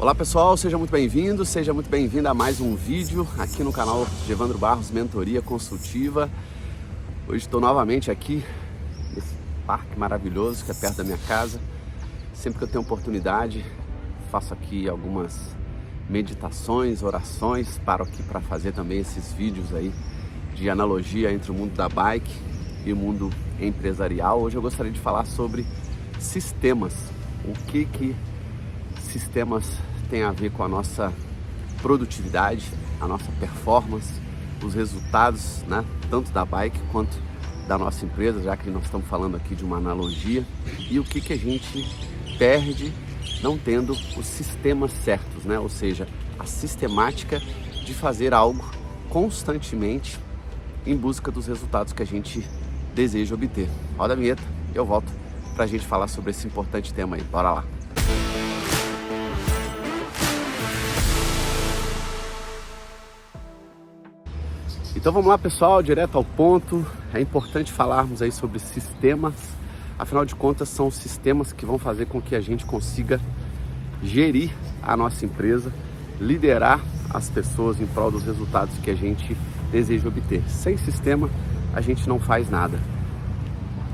Olá pessoal, seja muito bem-vindo, seja muito bem-vinda a mais um vídeo aqui no canal de Evandro Barros Mentoria Consultiva. Hoje estou novamente aqui nesse parque maravilhoso que é perto da minha casa. Sempre que eu tenho oportunidade, faço aqui algumas meditações, orações, paro aqui para fazer também esses vídeos aí de analogia entre o mundo da bike e o mundo empresarial. Hoje eu gostaria de falar sobre sistemas. O que sistemas tem a ver com a nossa produtividade, a nossa performance, os resultados, né, tanto da bike quanto da nossa empresa, já que nós estamos falando aqui de uma analogia, e o que a gente perde não tendo os sistemas certos, né? Ou seja, a sistemática de fazer algo constantemente em busca dos resultados que a gente deseja obter. Roda a vinheta e eu volto para a gente falar sobre esse importante tema aí. Bora lá! Então vamos lá pessoal, direto ao ponto. É importante falarmos aí sobre sistemas. Afinal de contas, são os sistemas que vão fazer com que a gente consiga gerir a nossa empresa, liderar as pessoas em prol dos resultados que a gente deseja obter. Sem sistema, a gente não faz nada.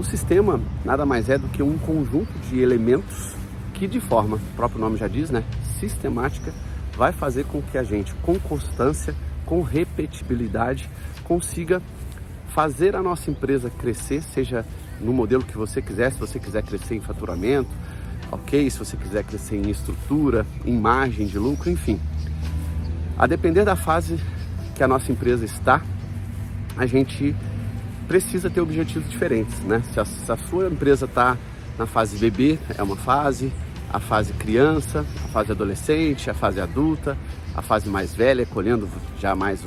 O sistema nada mais é do que um conjunto de elementos que, de forma, o próprio nome já diz, né, sistemática, vai fazer com que a gente, com constância, com repetibilidade, consiga fazer a nossa empresa crescer, seja no modelo que você quiser. Se você quiser crescer em faturamento, ok? Se você quiser crescer em estrutura, em margem de lucro, enfim. A depender da fase que a nossa empresa está, a gente precisa ter objetivos diferentes, né? Se a sua empresa está na fase bebê, é uma fase, a fase criança, a fase adolescente, a fase adulta, a fase mais velha, colhendo já mais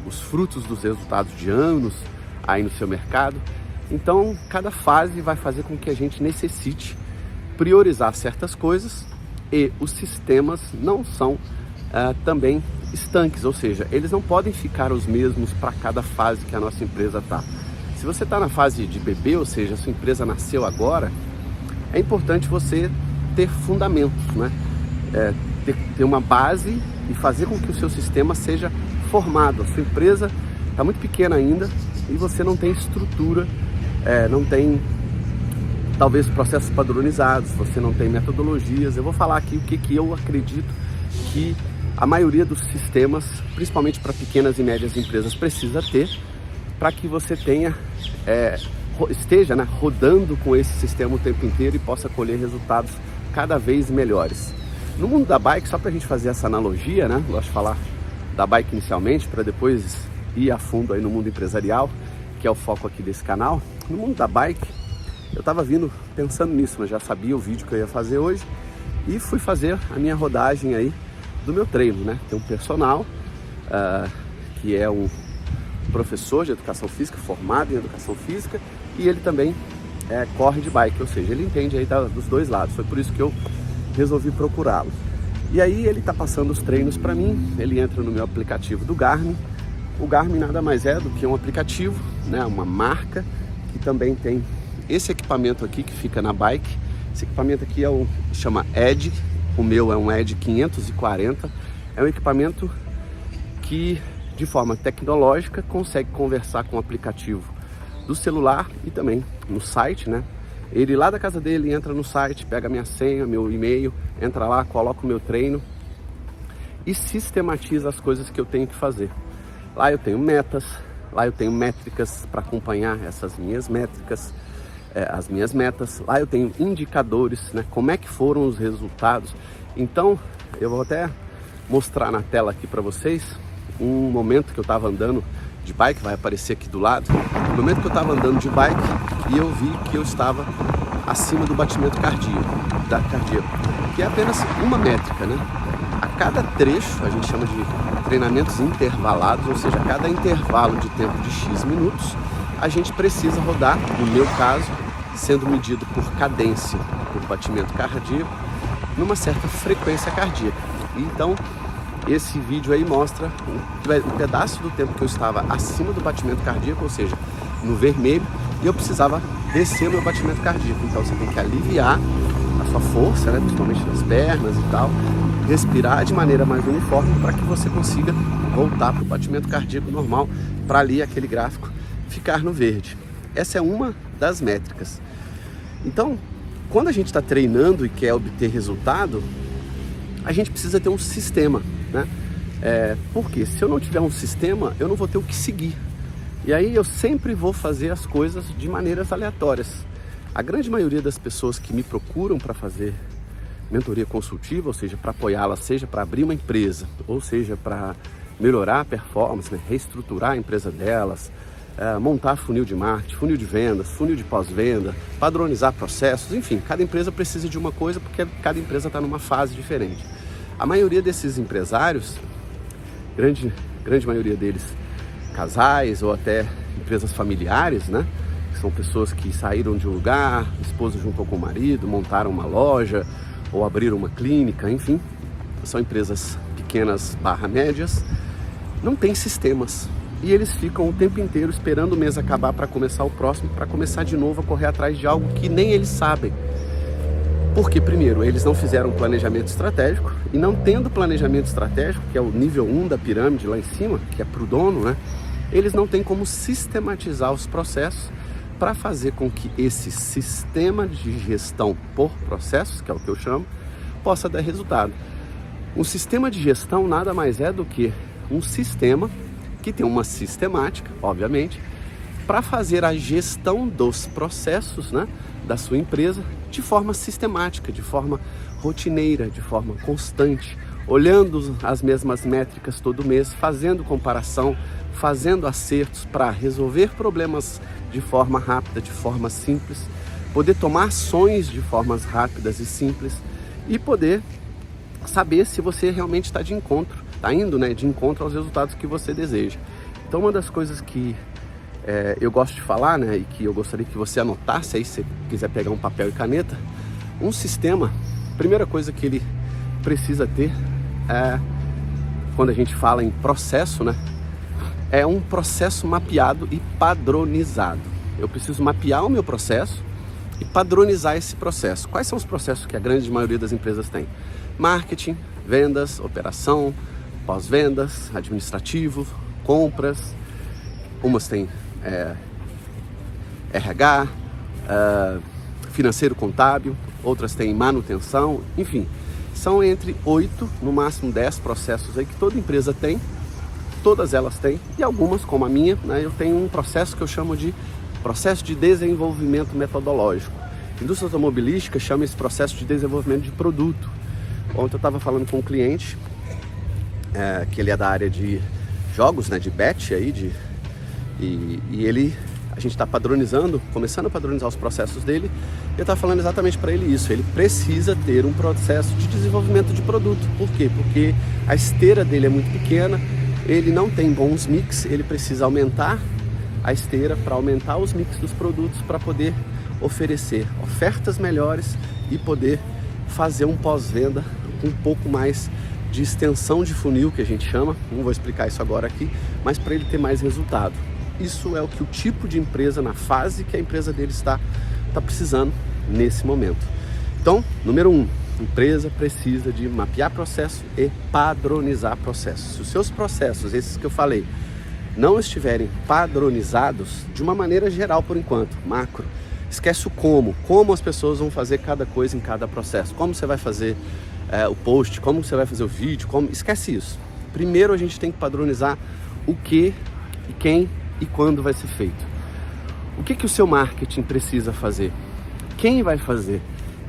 os frutos dos resultados de anos aí no seu mercado. Então, cada fase vai fazer com que a gente necessite priorizar certas coisas, e os sistemas não são também estanques, ou seja, eles não podem ficar os mesmos para cada fase que a nossa empresa está. Se você está na fase de bebê, ou seja, a sua empresa nasceu agora, é importante você ter fundamentos, né? Ter uma base e fazer com que o seu sistema seja formado. A sua empresa está muito pequena ainda e você não tem estrutura, não tem talvez processos padronizados, você não tem metodologias. Eu vou falar aqui o que eu acredito que a maioria dos sistemas, principalmente para pequenas e médias empresas, precisa ter para que você esteja, né, rodando com esse sistema o tempo inteiro e possa colher resultados cada vez melhores. No mundo da bike, só para a gente fazer essa analogia, né? Gosto de falar da bike inicialmente, para depois ir a fundo aí no mundo empresarial, que é o foco aqui desse canal. No mundo da bike, eu estava vindo pensando nisso, mas já sabia o vídeo que eu ia fazer hoje e fui fazer a minha rodagem aí do meu treino, né? Tem um personal que é um professor de educação física, formado em educação física, e ele também corre de bike, ou seja, ele entende aí dos dois lados. Foi por isso que eu resolvi procurá-lo. E aí ele está passando os treinos para mim, ele entra no meu aplicativo do Garmin. O Garmin nada mais é do que um aplicativo, né, uma marca que também tem esse equipamento aqui que fica na bike. Esse equipamento aqui chama Edge, o meu é um Edge 540, é um equipamento que de forma tecnológica consegue conversar com o aplicativo do celular e também no site, né? Ele lá da casa dele entra no site, pega a minha senha, meu e-mail, entra lá, coloca o meu treino e sistematiza as coisas que eu tenho que fazer. Lá eu tenho metas, lá eu tenho métricas para acompanhar essas minhas métricas, as minhas metas. Lá eu tenho indicadores, né? Como é que foram os resultados. Então eu vou até mostrar na tela aqui para vocês um momento que eu estava andando de bike, vai aparecer aqui do lado. No momento que eu estava andando de bike e eu vi que eu estava acima do batimento cardíaco, que é apenas uma métrica, né? A cada trecho, a gente chama de treinamentos intervalados, ou seja, a cada intervalo de tempo de X minutos, a gente precisa rodar, no meu caso, sendo medido por cadência, por batimento cardíaco, numa certa frequência cardíaca. Então, esse vídeo aí mostra um pedaço do tempo que eu estava acima do batimento cardíaco, ou seja, no vermelho, e eu precisava descer meu batimento cardíaco. Então você tem que aliviar a sua força, né, principalmente nas pernas e tal, respirar de maneira mais uniforme para que você consiga voltar para o batimento cardíaco normal, para ali aquele gráfico ficar no verde. Essa é uma das métricas. Então, quando a gente está treinando e quer obter resultado, a gente precisa ter um sistema, né? Porque se eu não tiver um sistema, eu não vou ter o que seguir. E aí eu sempre vou fazer as coisas de maneiras aleatórias. A grande maioria das pessoas que me procuram para fazer mentoria consultiva, ou seja, para apoiá-las, seja para abrir uma empresa, ou seja, para melhorar a performance, né? Reestruturar a empresa delas, montar funil de marketing, funil de vendas, funil de pós-venda, padronizar processos, enfim, cada empresa precisa de uma coisa porque cada empresa está numa fase diferente. A maioria desses empresários, grande maioria deles casais ou até empresas familiares, né? São pessoas que saíram de um lugar, a esposa juntou com o marido, montaram uma loja ou abriram uma clínica, enfim, são empresas pequenas / médias, não tem sistemas. E eles ficam o tempo inteiro esperando o mês acabar para começar o próximo, para começar de novo a correr atrás de algo que nem eles sabem. Porque, primeiro, eles não fizeram planejamento estratégico, e não tendo planejamento estratégico, que é o nível 1 da pirâmide lá em cima, que é para o dono, né? Eles não têm como sistematizar os processos para fazer com que esse sistema de gestão por processos, que é o que eu chamo, possa dar resultado. Um sistema de gestão nada mais é do que um sistema que tem uma sistemática, obviamente, para fazer a gestão dos processos, né, da sua empresa de forma sistemática, de forma rotineira, de forma constante, olhando as mesmas métricas todo mês, fazendo comparação, fazendo acertos para resolver problemas de forma rápida, de forma simples, poder tomar ações de formas rápidas e simples e poder saber se você realmente está indo, né, de encontro aos resultados que você deseja. Então, uma das coisas que eu gosto de falar, né, e que eu gostaria que você anotasse aí, se você quiser pegar um papel e caneta, um sistema, primeira coisa que ele precisa ter quando a gente fala em processo, né, é um processo mapeado e padronizado. Eu preciso mapear o meu processo e padronizar esse processo. Quais são os processos que a grande maioria das empresas tem? Marketing, vendas, operação, pós-vendas, administrativo, compras, umas têm RH, financeiro contábil, outras têm manutenção, enfim, são entre 8, no máximo 10 processos aí que toda empresa tem, todas elas têm, e algumas, como a minha, né, eu tenho um processo que eu chamo de processo de desenvolvimento metodológico. A indústria automobilística chama esse processo de desenvolvimento de produto. Ontem eu estava falando com um cliente, que ele é da área de jogos, né, de bet aí, a gente está padronizando, começando a padronizar os processos dele, e eu estava falando exatamente para ele isso. Ele precisa ter um processo de desenvolvimento de produto. Por quê? Porque a esteira dele é muito pequena, ele não tem bons mix, ele precisa aumentar a esteira para aumentar os mix dos produtos, para poder oferecer ofertas melhores e poder fazer um pós-venda um pouco mais de extensão de funil, que a gente chama, não vou explicar isso agora aqui, mas para ele ter mais resultado. Isso é o que o tipo de empresa, na fase que a empresa dele está precisando nesse momento. Então, número 1, empresa precisa de mapear processo e padronizar processos. Se os seus processos, esses que eu falei, não estiverem padronizados, de uma maneira geral por enquanto, macro, esquece o como as pessoas vão fazer cada coisa em cada processo, como você vai fazer o post, como você vai fazer o vídeo, esquece isso. Primeiro a gente tem que padronizar o que, e quem e quando vai ser feito. O que o seu marketing precisa fazer? Quem vai fazer?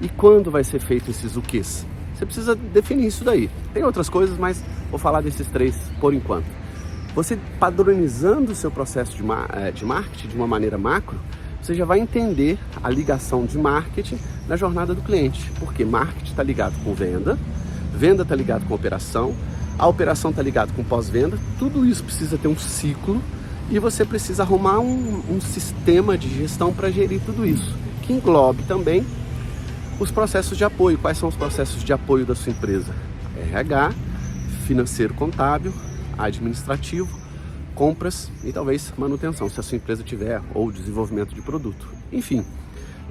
E quando vai ser feito esses o quês? Você precisa definir isso daí. Tem outras coisas, mas vou falar desses 3 por enquanto. Você padronizando o seu processo de marketing de uma maneira macro, você já vai entender a ligação de marketing na jornada do cliente. Porque marketing está ligado com venda está ligado com operação, a operação está ligada com pós-venda, tudo isso precisa ter um ciclo e você precisa arrumar um sistema de gestão para gerir tudo isso, que englobe também os processos de apoio. Quais são os processos de apoio da sua empresa? RH, financeiro contábil, administrativo, compras e talvez manutenção, se a sua empresa tiver, ou desenvolvimento de produto. Enfim,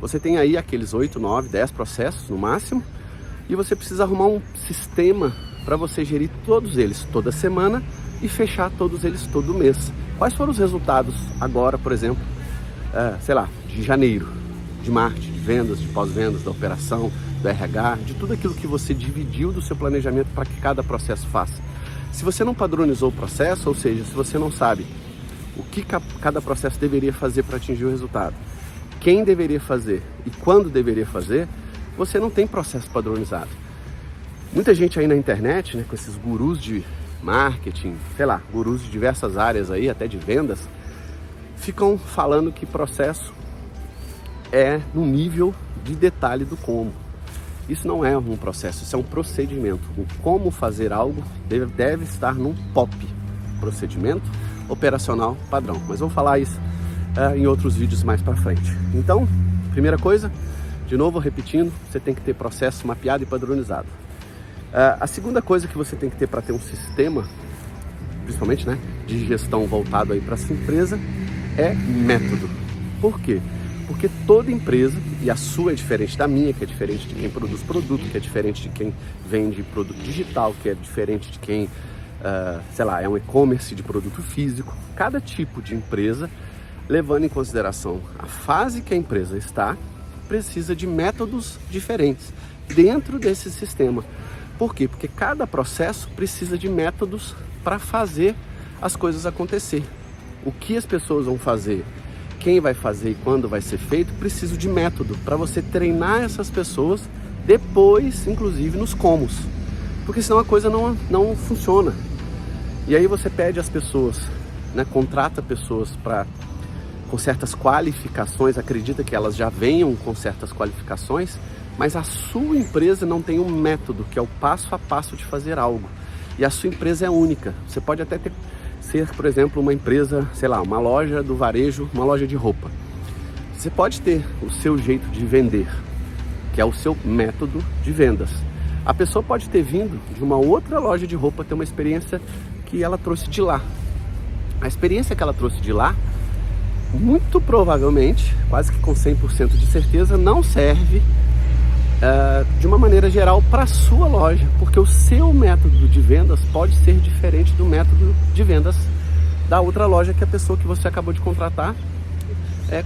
você tem aí aqueles 8, 9, 10 processos no máximo, e você precisa arrumar um sistema para você gerir todos eles toda semana e fechar todos eles todo mês. Quais foram os resultados agora, por exemplo, sei lá, de janeiro, de marketing, de vendas, de pós-vendas, da operação, do RH, de tudo aquilo que você dividiu do seu planejamento para que cada processo faça. Se você não padronizou o processo, ou seja, se você não sabe o que cada processo deveria fazer para atingir o resultado, quem deveria fazer e quando deveria fazer, você não tem processo padronizado. Muita gente aí na internet, né, com esses gurus de marketing, sei lá, gurus de diversas áreas aí, até de vendas, ficam falando que processo é no nível de detalhe do como. Isso não é um processo, isso é um procedimento. O como fazer algo deve estar num POP, procedimento operacional padrão. Mas vou falar isso em outros vídeos mais para frente. Então, primeira coisa, de novo repetindo, você tem que ter processo mapeado e padronizado. A segunda coisa que você tem que ter para ter um sistema, principalmente, né, de gestão voltado aí para essa empresa, é método. Por quê? Porque toda empresa, e a sua é diferente da minha, que é diferente de quem produz produto, que é diferente de quem vende produto digital, que é diferente de quem, sei lá, é um e-commerce de produto físico. Cada tipo de empresa, levando em consideração a fase que a empresa está, precisa de métodos diferentes dentro desse sistema. Por quê? Porque cada processo precisa de métodos para fazer as coisas acontecer. O que as pessoas vão fazer, quem vai fazer e quando vai ser feito, precisa de método para você treinar essas pessoas depois, inclusive, nos comos. Porque senão a coisa não funciona. E aí você pede às pessoas, né, contrata pessoas com certas qualificações, acredita que elas já venham com certas qualificações, mas a sua empresa não tem um método, que é o passo a passo de fazer algo. E a sua empresa é única. Você pode até ser, por exemplo, uma empresa, sei lá, uma loja do varejo, uma loja de roupa. Você pode ter o seu jeito de vender, que é o seu método de vendas. A pessoa pode ter vindo de uma outra loja de roupa, ter uma experiência que ela trouxe de lá. A experiência que ela trouxe de lá, muito provavelmente, quase que com 100% de certeza, não serve de uma maneira geral para a sua loja, porque o seu método de vendas pode ser diferente do método de vendas da outra loja que a pessoa que você acabou de contratar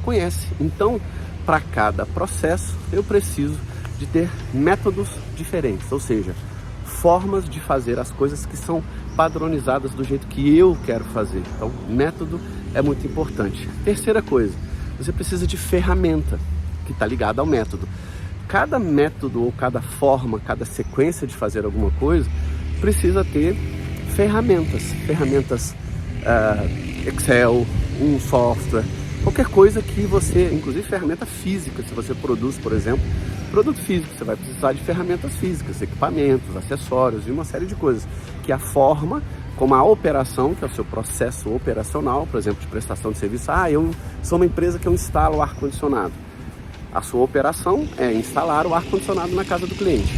conhece. Então, para cada processo, eu preciso de ter métodos diferentes, ou seja, formas de fazer as coisas que são padronizadas do jeito que eu quero fazer. Então, método é muito importante. Terceira coisa, você precisa de ferramenta, que está ligada ao método. Cada método ou cada forma, cada sequência de fazer alguma coisa precisa ter ferramentas Excel, um software, qualquer coisa que você, inclusive ferramenta física, se você produz, por exemplo, produto físico, você vai precisar de ferramentas físicas, equipamentos, acessórios e uma série de coisas, que a forma como a operação, que é o seu processo operacional, por exemplo, de prestação de serviço. Eu sou uma empresa que eu instalo ar-condicionado. A sua operação é instalar o ar-condicionado na casa do cliente.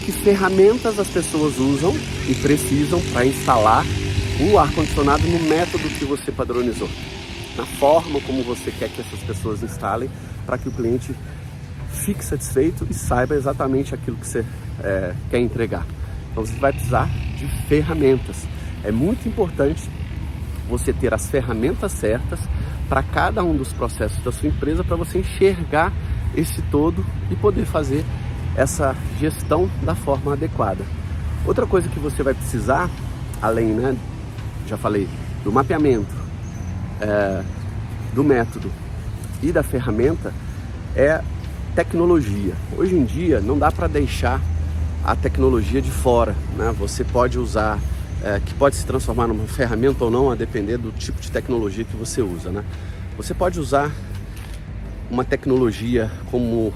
Que ferramentas as pessoas usam e precisam para instalar o ar-condicionado no método que você padronizou, na forma como você quer que essas pessoas instalem, para que o cliente fique satisfeito e saiba exatamente aquilo que você quer entregar. Então você vai precisar de ferramentas. É muito importante você ter as ferramentas certas para cada um dos processos da sua empresa, para você enxergar esse todo e poder fazer essa gestão da forma adequada. Outra coisa que você vai precisar, além, né, já falei, do mapeamento, do método e da ferramenta, é tecnologia. Hoje em dia não dá para deixar a tecnologia de fora, né? Você pode usar, que pode se transformar numa ferramenta ou não, a depender do tipo de tecnologia que você usa, né? Você pode usar uma tecnologia como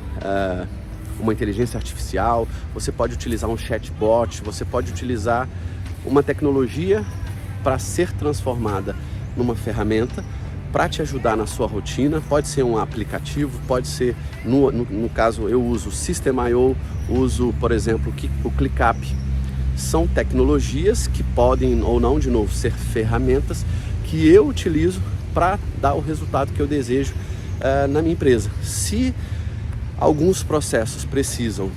uma inteligência artificial, você pode utilizar um chatbot, você pode utilizar uma tecnologia para ser transformada numa ferramenta para te ajudar na sua rotina. Pode ser um aplicativo, pode ser, no caso eu uso o System.io, uso, por exemplo, o ClickUp. São tecnologias que podem ou não, de novo, ser ferramentas que eu utilizo para dar o resultado que eu desejo na minha empresa. Se alguns processos precisam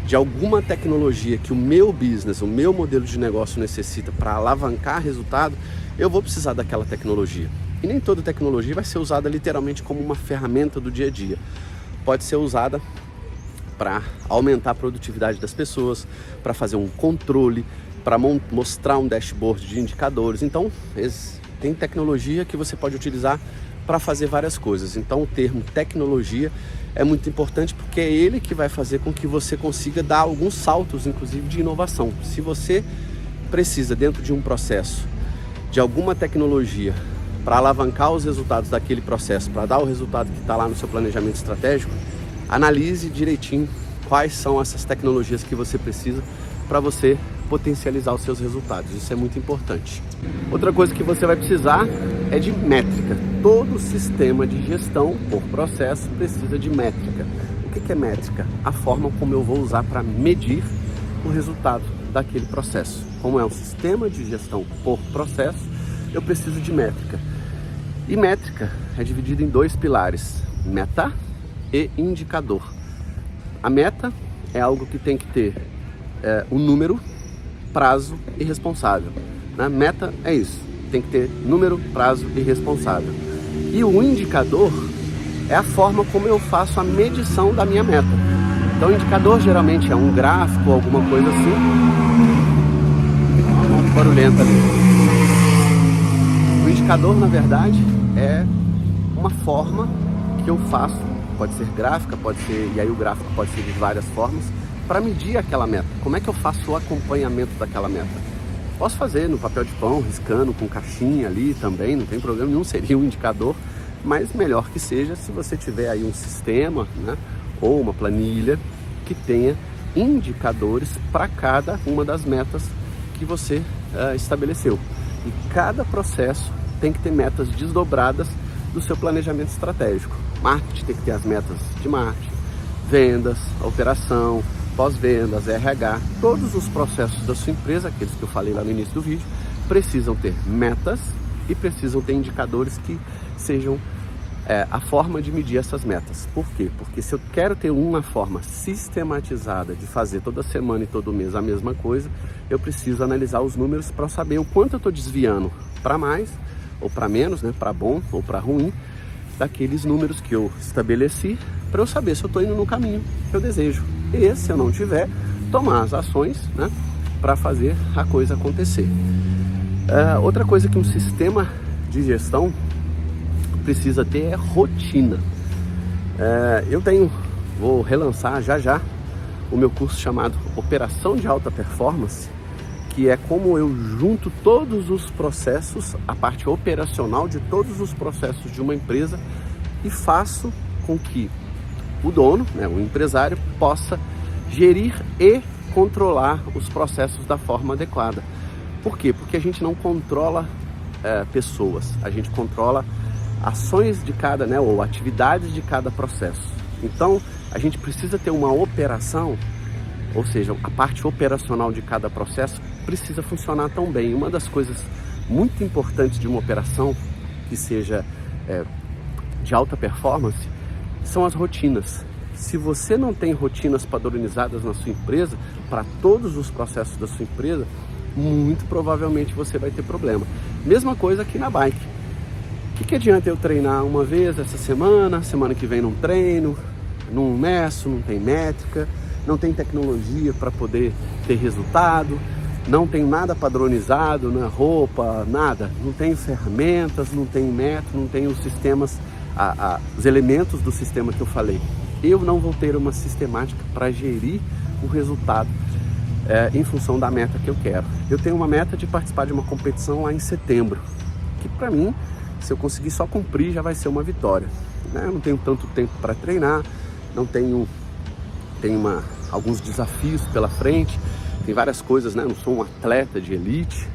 de alguma tecnologia que o meu business, o meu modelo de negócio necessita para alavancar resultado, eu vou precisar daquela tecnologia. E nem toda tecnologia vai ser usada literalmente como uma ferramenta do dia a dia. Pode ser usada para aumentar a produtividade das pessoas, para fazer um controle, para mostrar um dashboard de indicadores. Então, tem tecnologia que você pode utilizar para fazer várias coisas. Então, o termo tecnologia é muito importante porque é ele que vai fazer com que você consiga dar alguns saltos, inclusive de inovação. Se você precisa, dentro de um processo, de alguma tecnologia para alavancar os resultados daquele processo, para dar o resultado que está lá no seu planejamento estratégico, analise direitinho quais são essas tecnologias que você precisa para você potencializar os seus resultados. Isso é muito importante. Outra coisa que você vai precisar é de métrica. Todo sistema de gestão por processo precisa de métrica. O que é métrica? A forma como eu vou usar para medir o resultado daquele processo. Como é um sistema de gestão por processo, eu preciso de métrica. E métrica é dividida em dois pilares: meta e indicador. A meta é algo que tem que ter um número, prazo e responsável. Né? Meta é isso, tem que ter número, prazo e responsável. E o indicador é a forma como eu faço a medição da minha meta. Então, o indicador geralmente é um gráfico, alguma coisa assim. Muito barulhento ali. O indicador, na verdade, é uma forma que eu faço, pode ser gráfica, pode ser, e aí o gráfico pode ser de várias formas, para medir aquela meta. Como é que eu faço o acompanhamento daquela meta? Posso fazer no papel de pão, riscando com caixinha ali também, não tem problema nenhum, seria um indicador, mas melhor que seja se você tiver aí um sistema, né, ou uma planilha que tenha indicadores para cada uma das metas que você estabeleceu. E cada processo tem que ter metas desdobradas do seu planejamento estratégico. Marketing tem que ter as metas de marketing, vendas, operação, pós-vendas, RH, todos os processos da sua empresa, aqueles que eu falei lá no início do vídeo, precisam ter metas e precisam ter indicadores que sejam a forma de medir essas metas. Por quê? Porque se eu quero ter uma forma sistematizada de fazer toda semana e todo mês a mesma coisa, eu preciso analisar os números para saber o quanto eu estou desviando para mais ou para menos, né, para bom ou para ruim, daqueles números que eu estabeleci, para eu saber se eu estou indo no caminho que eu desejo. E se eu não tiver, tomar as ações, né, para fazer a coisa acontecer. Outra coisa que um sistema de gestão precisa ter é rotina. Vou relançar já o meu curso chamado Operação de Alta Performance, que é como eu junto todos os processos, a parte operacional de todos os processos de uma empresa e faço com que o dono, né, o empresário, possa gerir e controlar os processos da forma adequada. Por quê? Porque a gente não controla pessoas, a gente controla ações de cada, né, ou atividades de cada processo. Então, a gente precisa ter uma operação, ou seja, a parte operacional de cada processo precisa funcionar tão bem. Uma das coisas muito importantes de uma operação que seja de alta performance são as rotinas. Se você não tem rotinas padronizadas na sua empresa, para todos os processos da sua empresa, muito provavelmente você vai ter problema. Mesma coisa aqui na bike. O que adianta eu treinar uma vez essa semana que vem não treino, não meço, não tem métrica, não tem tecnologia para poder ter resultado, não tem nada padronizado na roupa, nada, não tem ferramentas, não tem método, não tem os sistemas, os elementos do sistema que eu falei. Eu não vou ter uma sistemática para gerir o resultado em função da meta que eu quero. Eu tenho uma meta de participar de uma competição lá em setembro, que para mim, se eu conseguir só cumprir, já vai ser uma vitória. Eu não tenho tanto tempo para treinar, não tenho alguns desafios pela frente, tem várias coisas, né? Não sou um atleta de elite,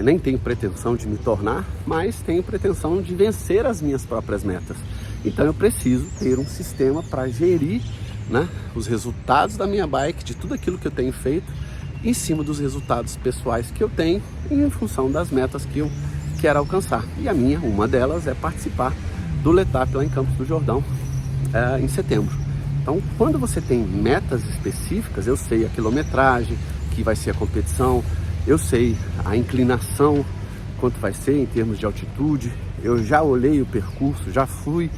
nem tenho pretensão de me tornar, mas tenho pretensão de vencer as minhas próprias metas. Então eu preciso ter um sistema para gerir, né, os resultados da minha bike, de tudo aquilo que eu tenho feito, em cima dos resultados pessoais que eu tenho e em função das metas que eu quero alcançar. E uma delas é participar do Letap lá em Campos do Jordão em setembro. Então, quando você tem metas específicas, eu sei a quilometragem que vai ser a competição, eu sei a inclinação, quanto vai ser em termos de altitude, eu já olhei o percurso, já fui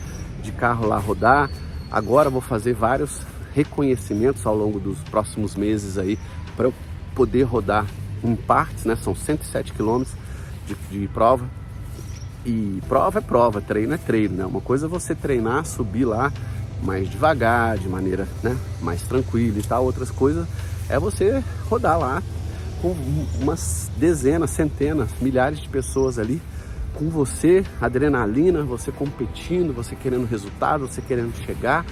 de carro lá rodar, agora vou fazer vários reconhecimentos ao longo dos próximos meses aí, para eu poder rodar em partes, né? São 107 quilômetros de prova, e prova é prova, treino é treino, né? Uma coisa é você treinar, subir lá mais devagar, de maneira, né, mais tranquila e tal, outras coisas é você rodar lá com umas dezenas, centenas, milhares de pessoas ali com você, adrenalina, você competindo, você querendo resultado, você querendo chegar,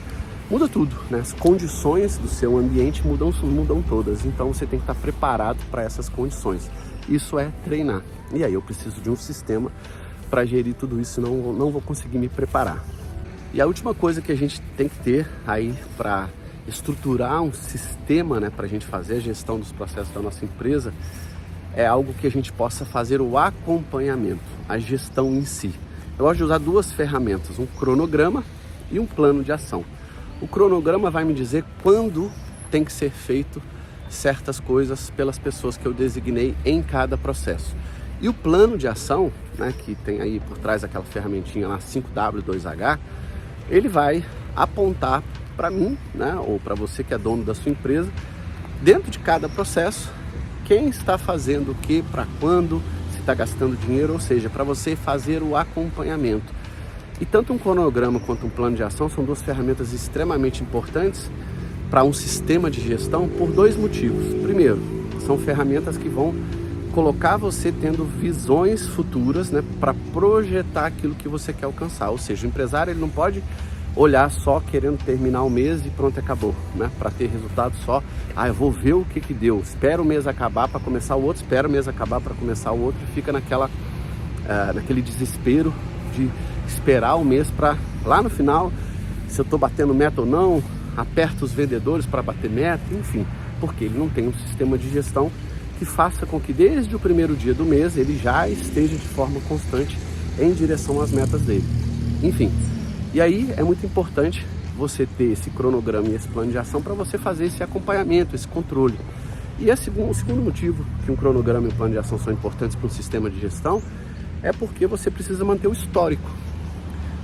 muda tudo, né? As condições do seu ambiente mudam todas, então você tem que estar preparado para essas condições. Isso é treinar. E aí eu preciso de um sistema para gerir tudo isso, senão não vou conseguir me preparar. E a última coisa que a gente tem que ter aí para estruturar um sistema, né, para a gente fazer a gestão dos processos da nossa empresa, é algo que a gente possa fazer o acompanhamento, a gestão em si. Eu gosto de usar duas ferramentas, um cronograma e um plano de ação. O cronograma vai me dizer quando tem que ser feito certas coisas pelas pessoas que eu designei em cada processo. E o plano de ação, né, que tem aí por trás aquela ferramentinha lá 5W2H, ele vai apontar para mim, né, ou para você que é dono da sua empresa, dentro de cada processo, quem está fazendo o que, para quando, se está gastando dinheiro, ou seja, para você fazer o acompanhamento. E tanto um cronograma quanto um plano de ação são duas ferramentas extremamente importantes para um sistema de gestão por dois motivos. Primeiro, são ferramentas que vão colocar você tendo visões futuras, né, para projetar aquilo que você quer alcançar. Ou seja, o empresário ele não pode olhar só querendo terminar o mês e pronto, acabou, né? Para ter resultado só, eu vou ver o que deu, espera o mês acabar para começar o outro, espera o mês acabar para começar o outro, e fica naquele desespero de esperar o mês para lá no final, se eu estou batendo meta ou não, aperta os vendedores para bater meta, enfim, porque ele não tem um sistema de gestão que faça com que desde o primeiro dia do mês ele já esteja de forma constante em direção às metas dele. Enfim, e aí é muito importante você ter esse cronograma e esse plano de ação para você fazer esse acompanhamento, esse controle. E o segundo motivo que um cronograma e um plano de ação são importantes para um sistema de gestão é porque você precisa manter o histórico.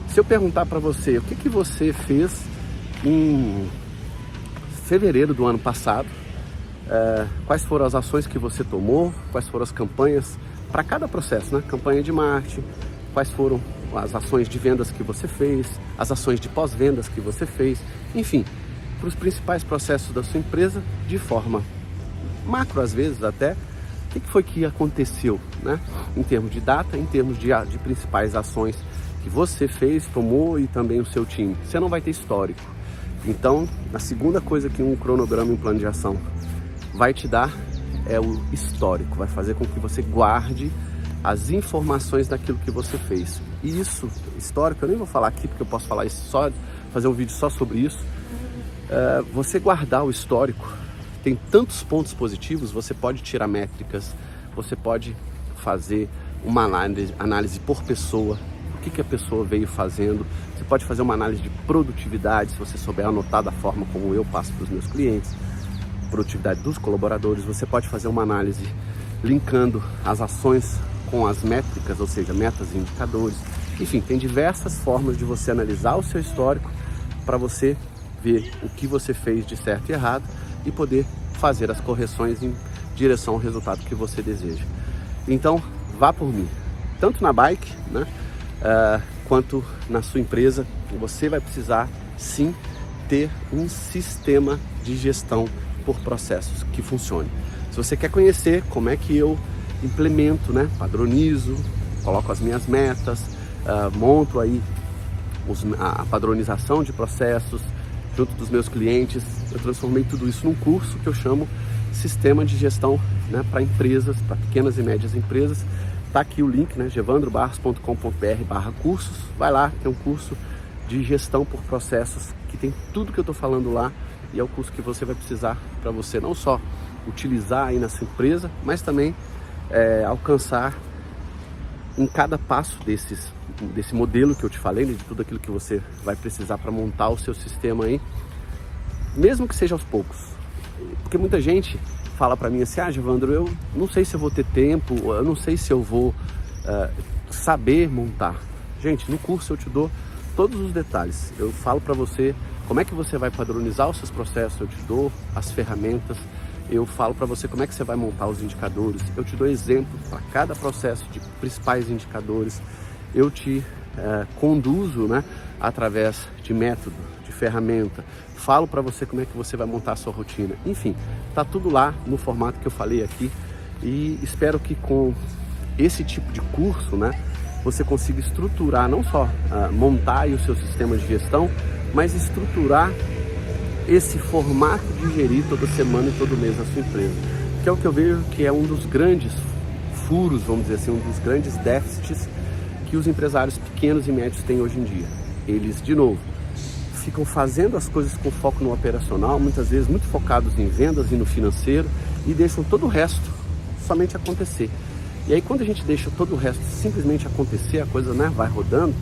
Se eu perguntar para você o que você fez em fevereiro do ano passado, quais foram as ações que você tomou, quais foram as campanhas para cada processo, né? Campanha de marketing, quais foram as ações de vendas que você fez, as ações de pós-vendas que você fez, enfim, para os principais processos da sua empresa, de forma macro às vezes até, o que foi que aconteceu, né? Em termos de data, em termos de principais ações que você fez, tomou e também o seu time. Você não vai ter histórico. Então, a segunda coisa que um cronograma e um plano de ação vai te dar é o histórico, vai fazer com que você guarde as informações daquilo que você fez. E isso, histórico, eu nem vou falar aqui porque eu posso falar isso só, fazer um vídeo só sobre isso. Você guardar o histórico tem tantos pontos positivos, você pode tirar métricas, você pode fazer uma análise por pessoa, o que a pessoa veio fazendo, você pode fazer uma análise de produtividade, se você souber anotar da forma como eu passo para os meus clientes, produtividade dos colaboradores, você pode fazer uma análise linkando as ações com as métricas, ou seja, metas e indicadores. Enfim, tem diversas formas de você analisar o seu histórico para você ver o que você fez de certo e errado e poder fazer as correções em direção ao resultado que você deseja. Então, vá por mim. Tanto na bike, né, quanto na sua empresa, você vai precisar sim ter um sistema de gestão por processos que funcione. Se você quer conhecer como é que eu implemento, né, padronizo, coloco as minhas metas, monto aí a padronização de processos junto dos meus clientes, eu transformei tudo isso num curso que eu chamo Sistema de Gestão, né, para empresas, para pequenas e médias empresas. Tá aqui o link, né, gevandrobarros.com.br/cursos. Vai lá, tem um curso de gestão por processos que tem tudo que eu tô falando lá, e é o curso que você vai precisar para você não só utilizar aí na sua empresa, mas também alcançar em cada passo desse modelo que eu te falei, de tudo aquilo que você vai precisar para montar o seu sistema aí, mesmo que seja aos poucos. Porque muita gente fala para mim assim, Gevandro, eu não sei se eu vou ter tempo, eu não sei se eu vou saber montar. Gente, no curso eu te dou todos os detalhes. Eu falo para você como é que você vai padronizar os seus processos, eu te dou as ferramentas, eu falo para você como é que você vai montar os indicadores, eu te dou exemplos para cada processo de principais indicadores, eu te conduzo, né, através de método, de ferramenta, falo para você como é que você vai montar a sua rotina. Enfim, tá tudo lá no formato que eu falei aqui e espero que com esse tipo de curso, né, você consiga estruturar, não só montar aí o seu sistema de gestão, mas estruturar esse formato de gerir toda semana e todo mês a sua empresa, que é o que eu vejo que é um dos grandes furos, vamos dizer assim, um dos grandes déficits que os empresários pequenos e médios têm hoje em dia. Eles, de novo, ficam fazendo as coisas com foco no operacional, muitas vezes muito focados em vendas e no financeiro, e deixam todo o resto somente acontecer. E aí quando a gente deixa todo o resto simplesmente acontecer, a coisa, né, vai rodando,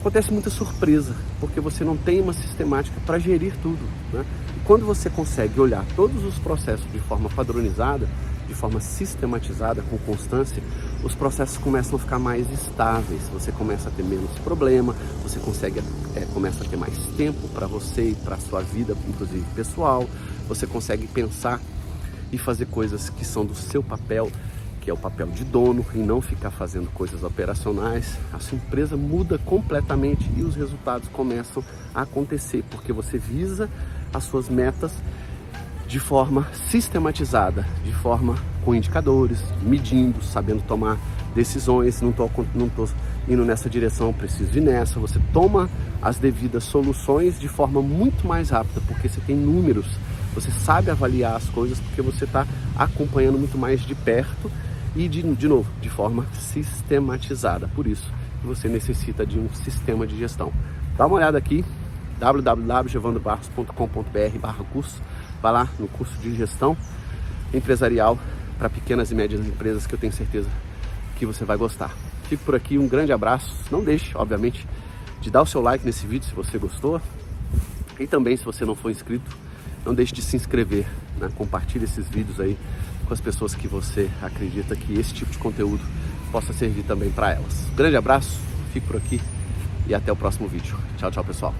acontece muita surpresa, porque você não tem uma sistemática para gerir tudo, né? E quando você consegue olhar todos os processos de forma padronizada, de forma sistematizada, com constância, os processos começam a ficar mais estáveis, você começa a ter menos problema, você começa a ter mais tempo para você e para a sua vida, inclusive pessoal, você consegue pensar e fazer coisas que são do seu papel, que é o papel de dono, e não ficar fazendo coisas operacionais. A sua empresa muda completamente e os resultados começam a acontecer, porque você visa as suas metas de forma sistematizada, de forma com indicadores, medindo, sabendo tomar decisões. Não tô indo nessa direção, preciso ir nessa. Você toma as devidas soluções de forma muito mais rápida, porque você tem números, você sabe avaliar as coisas, porque você está acompanhando muito mais de perto e, de novo, de forma sistematizada. Por isso que você necessita de um sistema de gestão. Dá uma olhada aqui, www.gevandrobarros.com.br/curso. Vai lá no curso de gestão empresarial para pequenas e médias empresas, que eu tenho certeza que você vai gostar. Fico por aqui, um grande abraço. Não deixe, obviamente, de dar o seu like nesse vídeo se você gostou. E também, se você não for inscrito, não deixe de se inscrever, né? Compartilhe esses vídeos aí com as pessoas que você acredita que esse tipo de conteúdo possa servir também para elas. Grande abraço, fico por aqui e até o próximo vídeo. Tchau, tchau, pessoal.